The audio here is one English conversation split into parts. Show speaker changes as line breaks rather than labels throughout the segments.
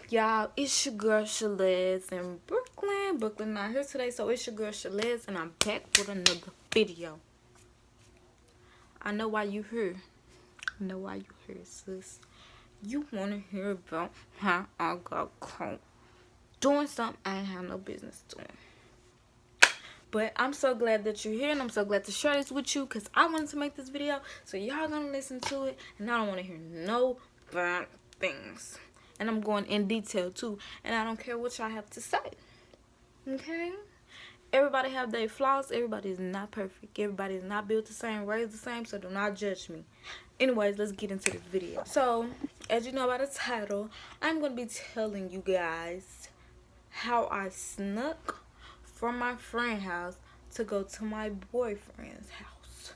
Y'all, it's your girl Shalez in Brooklyn. Brooklyn not here today, so it's your girl Shalez, and I'm back with another video. I know why you here. I know why you here, sis. You wanna hear about how I got caught doing something I ain't have no business doing. But I'm so glad that you're here, and I'm so glad to share this with you, because I wanted to make this video, so y'all gonna listen to it, and I don't want to hear no bad things. And I'm going in detail too, and I don't care what y'all have to say. Okay? Everybody have their flaws. Everybody is not perfect. Everybody is not built the same, raised the same, so do not judge me. Anyways, let's get into this video. So, as you know by the title, I'm going to be telling you guys how I snuck from my friend's house to go to my boyfriend's house.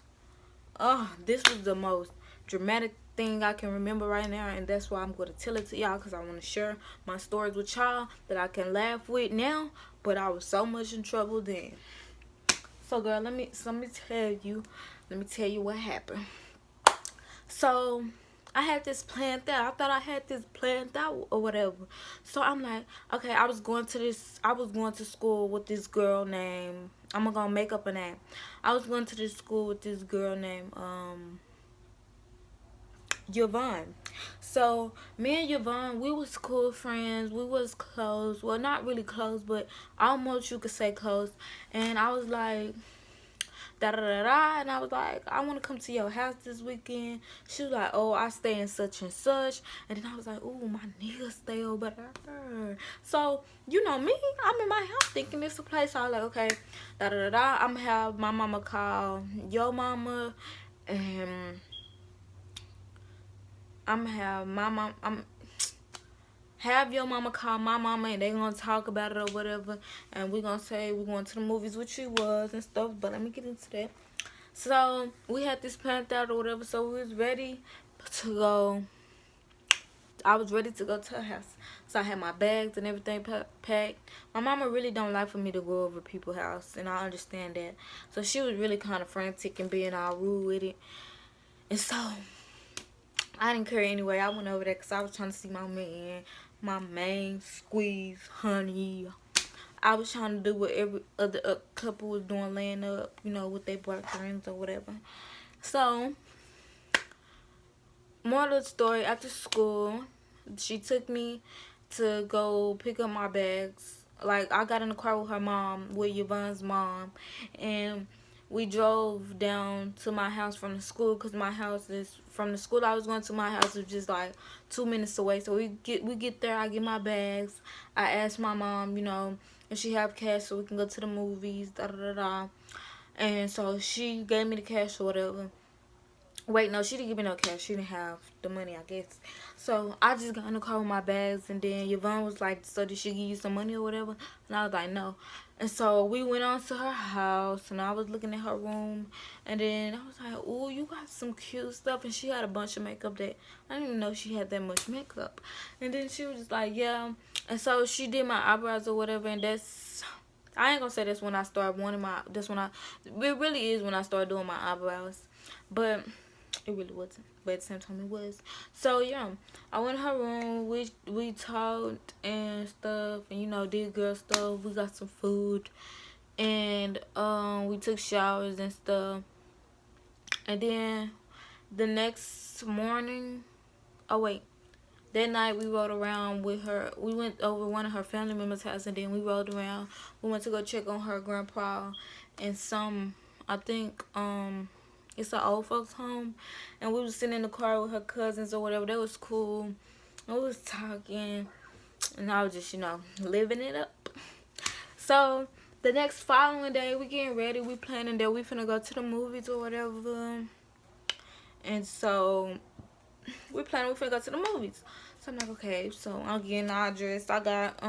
Oh, this was the most dramatic thing I can remember right now, and that's why I'm going to tell it to y'all, because I want to share my stories with y'all that I can laugh with now, but I was so much in trouble then. So girl, let me tell you what happened. So I had this planned out. I thought I had this planned out or whatever. So I'm like, okay, I was going to school with this girl named, I'm gonna make up a name. I was going to this school with this girl named Yvonne. So me and Yvonne, we was cool friends. We was close. Well, not really close, but almost you could say close. And I was like, da da da da, and I was like, I want to come to your house this weekend. She was like, oh, I stay in such and such. And then I was like, oh, my niggas stay over there. So you know me, I'm in my house thinking it's a place. So I was like, okay, da da da da. I'm gonna have my mama call your mama, and I'm gonna have my mom. Have your mama call my mama, and they gonna talk about it or whatever, and we gonna say we're going to the movies, which she was and stuff. But let me get into that. So we had this planned out or whatever, so we was ready to go. I was ready to go to her house, so I had my bags and everything packed. My mama really don't like for me to go over people's house, and I understand that. So she was really kind of frantic and being all rude with it, and so I didn't care anyway. I went over there because I was trying to see my man, my main squeeze, honey. I was trying to do what every other couple was doing, laying up, you know, with their boyfriends or whatever. So, moral of the story, after school, she took me to go pick up my bags. Like, I got in the car with her mom, with Yvonne's mom, and we drove down to my house from the school, because my house is, from the school I was going to my house is just like 2 minutes away. So we get there, I get my bags. I asked my mom, you know, if she have cash so we can go to the movies, da da da da. And so she gave me the cash or whatever. Wait, no, she didn't give me no cash. She didn't have the money, I guess. So I just got in the car with my bags, and then Yvonne was like, so did she give you some money or whatever? And I was like, no. And so we went on to her house, and I was looking at her room, and then I was like, oh, you got some cute stuff. And she had a bunch of makeup that I didn't even know she had that much makeup. And then she was just like, yeah. And so she did my eyebrows or whatever, and that's, I ain't gonna say that's when I started wanting my, that's when it really is when I started doing my eyebrows. But it really wasn't, but at the same time it was. So yeah, I went in her room, we talked and stuff, and you know, did girl stuff. We got some food, and we took showers and stuff. And then the next morning, oh wait, that night we rode around with her. We went over one of her family members' house, and then we rode around. We went to go check on her grandpa and some, I think it's an old folks home, and we was sitting in the car with her cousins or whatever. That was cool. And we was talking, and I was just, you know, living it up. So the next following day, we getting ready. We planning that we finna go to the movies or whatever. And so we planning we finna go to the movies. So I'm like, okay. So I'm getting all dressed. I got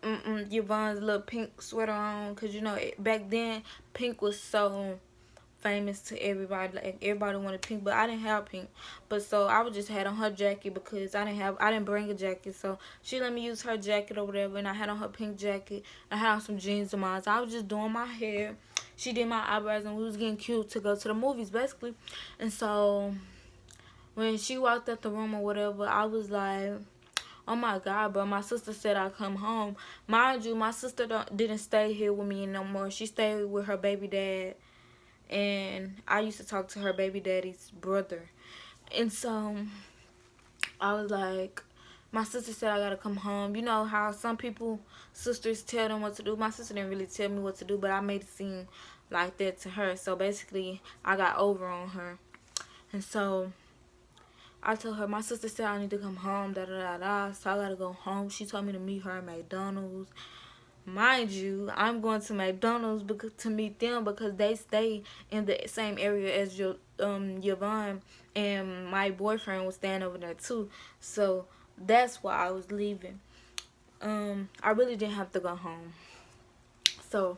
Yvonne's little pink sweater on, because you know, back then pink was so famous to everybody. Like, everybody wanted pink, but I didn't have pink. But so I would just had on her jacket, because I didn't bring a jacket, so she let me use her jacket or whatever. And I had on her pink jacket. I had on some jeans of mine. So I was just doing my hair. She did my eyebrows, and we was getting cute to go to the movies basically. And so when she walked out the room or whatever, I was like, oh my God, bro. My sister said I'd come home. Mind you, my sister didn't stay here with me no more. She stayed with her baby dad. And I used to talk to her baby daddy's brother. And so I was like, my sister said I gotta come home. You know how some people, sisters tell them what to do. My sister didn't really tell me what to do, but I made it seem like that to her. So basically, I got over on her. And so I told her, my sister said I need to come home, da da da da. So I gotta go home. She told me to meet her at McDonald's. Mind you, I'm going to McDonald's to meet them because they stay in the same area as Yvonne, and my boyfriend was staying over there too. So that's why I was leaving. I really didn't have to go home. So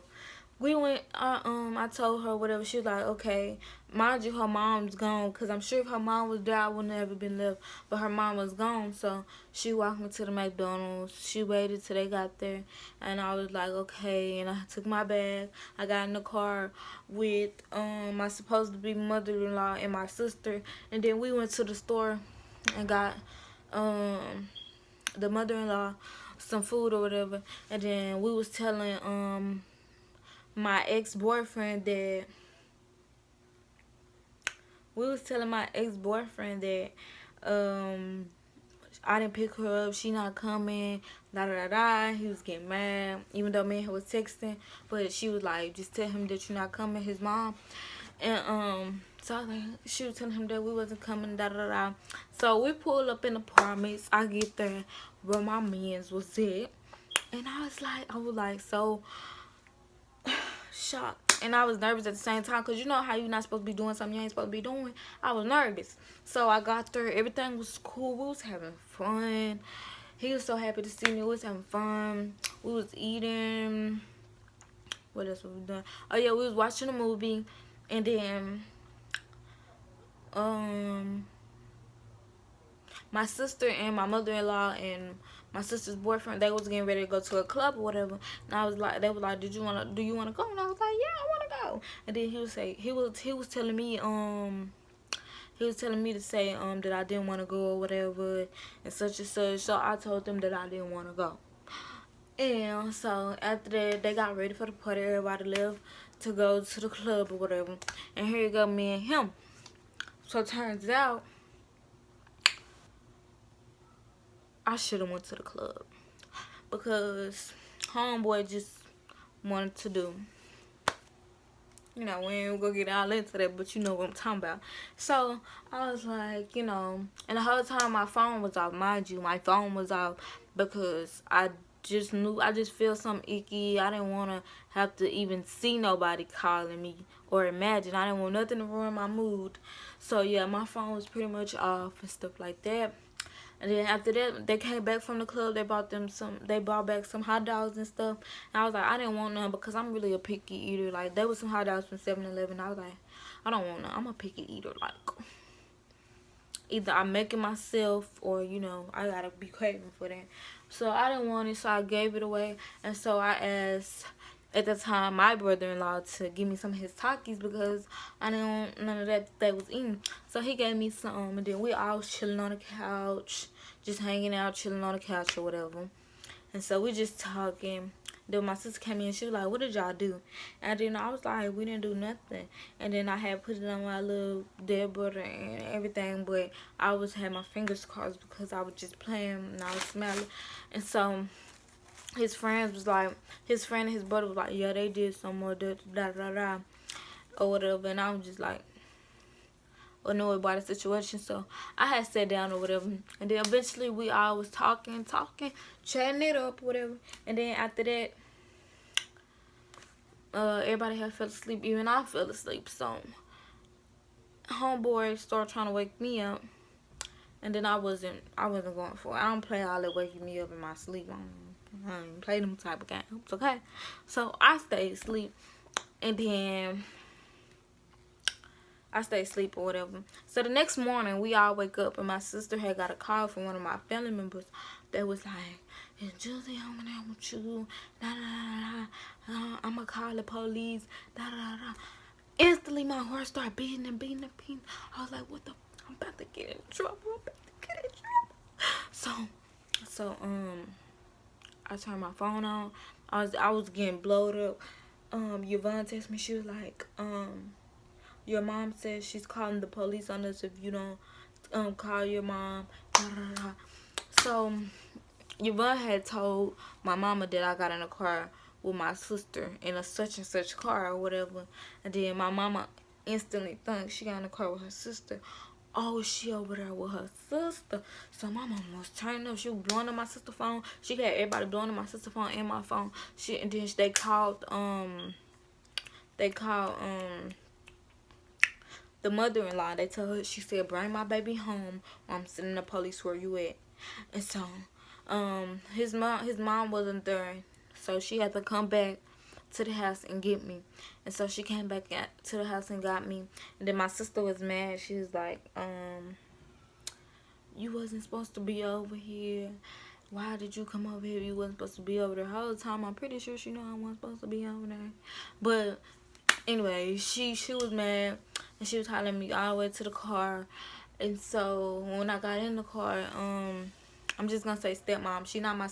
we went. I told her whatever. She was like, okay. Mind you, her mom's gone. Cause I'm sure if her mom was there, I wouldn't have ever been left. But her mom was gone, so she walked me to the McDonald's. She waited till they got there, and I was like, okay. And I took my bag. I got in the car with my supposed to be mother-in-law and my sister, and then we went to the store and got the mother-in-law some food or whatever, and then we was telling my ex-boyfriend that I didn't pick her up, she not coming, da da da da. He was getting mad, even though me and her was texting, but she was like, just tell him that you're not coming, his mom. And so I was like, she was telling him that we wasn't coming, da da da. So we pulled up in apartments. I get there where my mans was at, and I was like so shocked, and I was nervous at the same time, because you know how you're not supposed to be doing something you ain't supposed to be doing. I was nervous. So I got there, everything was cool, we was having fun. He was so happy to see me. We was having fun, we was eating. What else was we doing? Oh yeah, we was watching a movie. And then my sister and my mother-in-law and my sister's boyfriend, they was getting ready to go to a club or whatever. And I was like, they was like, do you wanna go? And I was like, yeah, I wanna go. And then he was telling me to say that I didn't want to go or whatever and such and such. So I told them that I didn't want to go. And so after that, they got ready for the party. Everybody left to go to the club or whatever. And here you go, me and him. So it turns out I should have went to the club because homeboy just wanted to do. You know, we ain't gonna get all into that, but you know what I'm talking about. So I was like, you know, and the whole time my phone was off. Mind you, my phone was off because I just feel something icky. I didn't want to have to even see nobody calling me or imagine. I didn't want nothing to ruin my mood. So yeah, my phone was pretty much off and stuff like that. And then after that, they came back from the club. They brought back some hot dogs and stuff. And I was like, I didn't want none because I'm really a picky eater. Like, there was some hot dogs from 7-Eleven. I was like, I don't want none. I'm a picky eater. Like, either I'm making myself or, you know, I gotta be craving for that. So I didn't want it, so I gave it away. And so I asked, at the time, my brother-in-law to give me some of his Takis because I didn't want none of that they was eating. So he gave me some, and then we all was chilling on the couch, just hanging out, chilling on the couch or whatever. And so we just talking. Then my sister came in, she was like, what did y'all do? And then I was like, we didn't do nothing. And then I had put it on my little dead brother and everything, but I had my fingers crossed because I was just playing and I was smiling. And so his friend and his brother was like, yeah, they did some more da da da da or whatever. And I was just like annoyed by the situation. So I had sat down or whatever. And then eventually we all was talking, chatting it up, whatever. And then after that, everybody had fell asleep. Even I fell asleep. So homeboy started trying to wake me up. And then I wasn't going for it. I don't play all that waking me up in my sleep. I don't play them type of games, okay? So I stayed asleep, and then I stayed asleep or whatever. So the next morning, we all wake up, and my sister had got a call from one of my family members that was like, is Josie home there with you? Da, da, da, da. I'm going to call the police. Da, da, da, da. Instantly, my heart started beating and beating and beating. I was like, what the? I'm about to get in trouble. I'm about to get in trouble. So I turned my phone on. I was getting blowed up. Yvonne texted me. She was like, your mom says she's calling the police on us if you don't call your mom. Da, da, da. So Yvonne had told my mama that I got in a car with my sister in a such and such car or whatever. And then my mama instantly thinks she got in a car with her sister. Oh, she over there with her sister. So my mama was turning up. She was blowing up my sister's phone. She had everybody blowing up my sister's phone and my phone. And then they called the mother-in-law. They told her, she said, bring my baby home or I'm sending the police where you at. And so his mom wasn't there, so she had to come back to the house and get me. And so she came back to the house and got me. And then my sister was mad. She was like, you wasn't supposed to be over here. Why did you come over here? You wasn't supposed to be over there the whole time. I'm pretty sure she know I wasn't supposed to be over there. But anyway, she was mad, and she was hollering me all the way to the car. And so when I got in the car, I'm just gonna say stepmom. She not my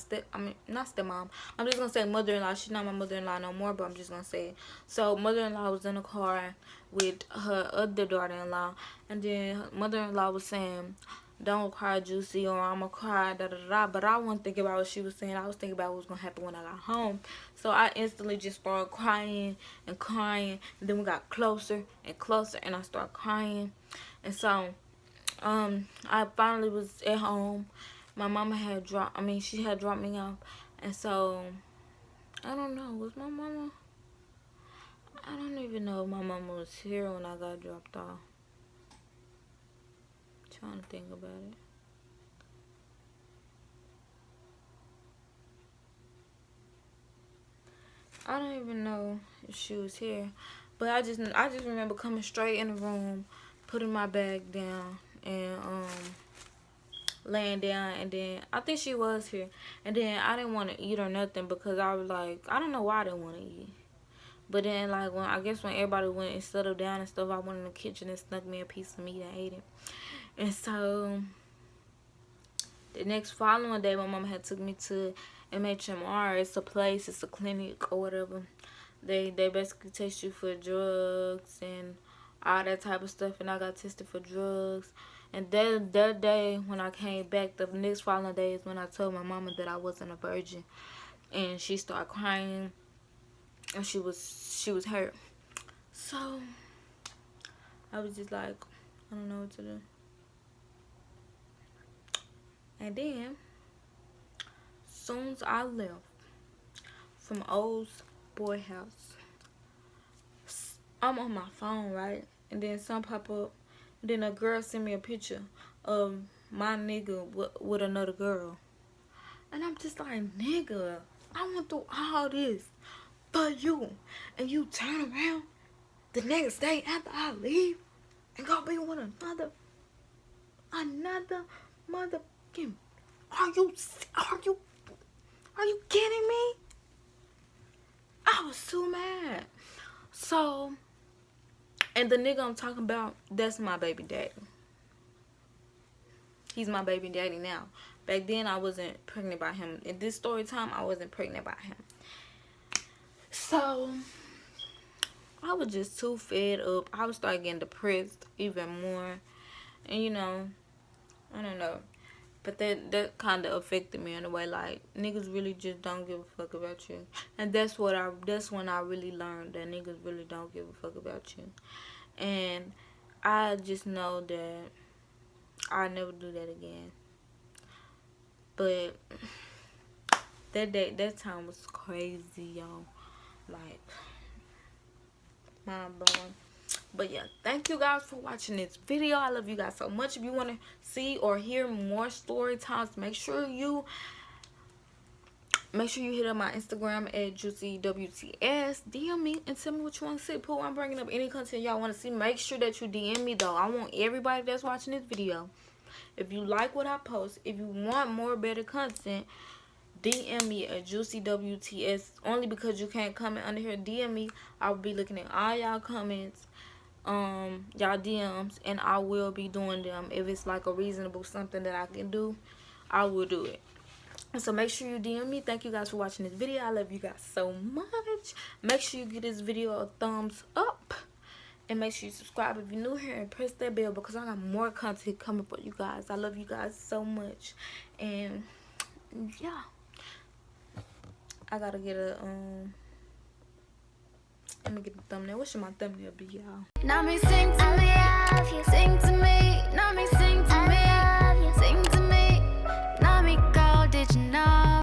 not stepmom. I'm just gonna say mother-in-law. She's not my mother-in-law no more, but I'm just gonna say it. So mother-in-law was in the car with her other daughter-in-law, and then mother-in-law was saying, don't cry, Juicy, or I'ma cry, da da da. But I wasn't thinking about what she was saying. I was thinking about what was gonna happen when I got home. So I instantly just started crying and crying. And then we got closer and closer, and I started crying. And so I finally was at home. My mama had she had dropped me off. And so I don't know, was my mama, I don't even know if my mama was here when I got dropped off. Trying to think about it. I don't even know if she was here, but I just remember coming straight in the room, putting my bag down, and laying down. And then I think she was here, and then I didn't want to eat or nothing because I was like, I don't know why I didn't want to eat. But then, like, when everybody went and settled down and stuff, I went in the kitchen and snuck me a piece of meat and ate it. And so the next following day, my mama had took me to MHMR. It's a place, it's a clinic or whatever. They basically test you for drugs and all that type of stuff. And I got tested for drugs. And that day when I came back, the next following day is when I told my mama that I wasn't a virgin. And she started crying. And she was hurt. So I was just like, I don't know what to do. And then, soon as I left from old boy house, I'm on my phone, right? And then some pop up. And then a girl sent me a picture of my nigga with another girl. And I'm just like, nigga, I went through all this for you. And you turn around the next day after I leave and go be with another motherfucking. Are you kidding me? I was so mad. So, and the nigga I'm talking about, that's my baby daddy. He's my baby daddy now. Back then, I wasn't pregnant by him. In this story time, I wasn't pregnant by him. So, I was just too fed up. I was starting getting depressed even more. And, you know, I don't know. But that kind of affected me in a way, like, niggas really just don't give a fuck about you. And that's when I really learned that niggas really don't give a fuck about you. And I just know that I'll never do that again. But that time was crazy, y'all. Like, mind blowing. But yeah, thank you guys for watching this video. I love you guys so much. If you want to see or hear more story times, make sure you hit up my Instagram at JuicyWTS. DM me and tell me what you want to see. Put I'm bringing up any content y'all want to see. Make sure that you DM me though. I want everybody that's watching this video. If you like what I post, if you want more better content, DM me at JuicyWTS. Only because you can't comment under here. DM me. I'll be looking at all y'all comments. y'all DMs, and I will be doing them. If it's like a reasonable something that I can do, I will do it. So make sure you DM me. Thank you guys for watching this video. I love you guys so much. Make sure you give this video a thumbs up. And make sure you subscribe if you're new here, and press that bell because I got more content coming for you guys. I love you guys so much. And yeah, I gotta get a let me get the thumbnail. What should my thumbnail be, y'all? Now me sing to me, sing to me. Now me sing to me.